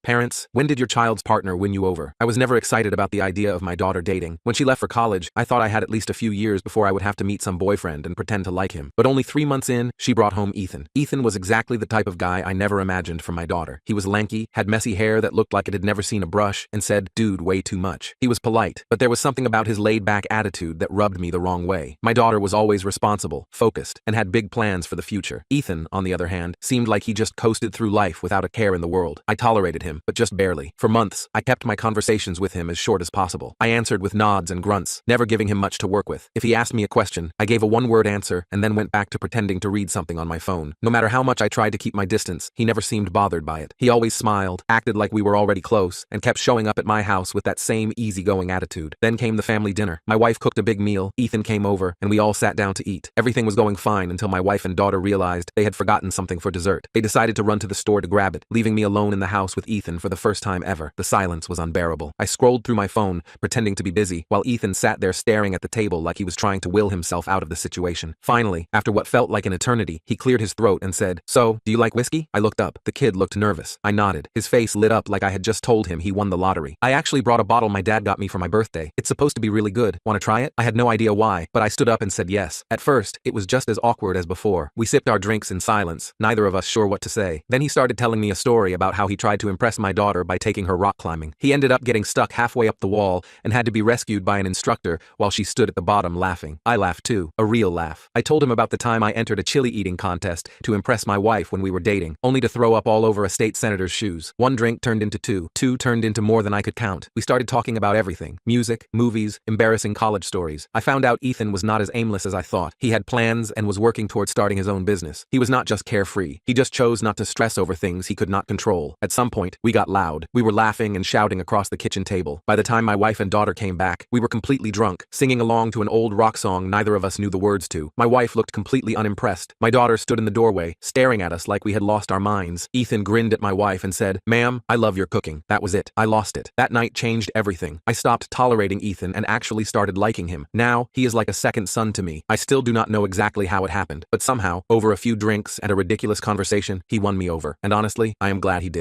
Parents, when did your child's partner win you over? I was never excited about the idea of my daughter dating. When she left for college, I thought I had at least a few years before I would have to meet some boyfriend and pretend to like him. But only 3 months in, she brought home Ethan. Ethan was exactly the type of guy I never imagined for my daughter. He was lanky, had messy hair that looked like it had never seen a brush, and said, "Dude, way too much." He was polite, but there was something about his laid-back attitude that rubbed me the wrong way. My daughter was always responsible, focused, and had big plans for the future. Ethan, on the other hand, seemed like he just coasted through life without a care in the world. I tolerated him, but just barely. For months, I kept my conversations with him as short as possible. I answered with nods and grunts, never giving him much to work with. If he asked me a question, I gave a one-word answer and then went back to pretending to read something on my phone. No matter how much I tried to keep my distance, he never seemed bothered by it. He always smiled, acted like we were already close, and kept showing up at my house with that same easygoing attitude. Then came the family dinner. My wife cooked a big meal, Ethan came over, and we all sat down to eat. Everything was going fine until my wife and daughter realized they had forgotten something for dessert. They decided to run to the store to grab it, leaving me alone in the house with Ethan for the first time ever. The silence was unbearable. I scrolled through my phone, pretending to be busy, while Ethan sat there staring at the table like he was trying to will himself out of the situation. Finally, after what felt like an eternity, he cleared his throat and said, "So, do you like whiskey?" I looked up. The kid looked nervous. I nodded. His face lit up like I had just told him he won the lottery. "I actually brought a bottle my dad got me for my birthday. It's supposed to be really good. Want to try it?" I had no idea why, but I stood up and said yes. At first, it was just as awkward as before. We sipped our drinks in silence, neither of us sure what to say. Then he started telling me a story about how he tried to impress my daughter by taking her rock climbing. He ended up getting stuck halfway up the wall and had to be rescued by an instructor while she stood at the bottom laughing. I laughed too, a real laugh. I told him about the time I entered a chili eating contest to impress my wife when we were dating, only to throw up all over a state senator's shoes. One drink turned into two. Two turned into more than I could count. We started talking about everything: music, movies, embarrassing college stories. I found out Ethan was not as aimless as I thought. He had plans and was working towards starting his own business. He was not just carefree. He just chose not to stress over things he could not control. At some point, we got loud. We were laughing and shouting across the kitchen table. By the time my wife and daughter came back, we were completely drunk, singing along to an old rock song neither of us knew the words to. My wife looked completely unimpressed. My daughter stood in the doorway, staring at us like we had lost our minds. Ethan grinned at my wife and said, "Ma'am, I love your cooking." That was it. I lost it. That night changed everything. I stopped tolerating Ethan and actually started liking him. Now, he is like a second son to me. I still do not know exactly how it happened, but somehow, over a few drinks and a ridiculous conversation, he won me over. And honestly, I am glad he did.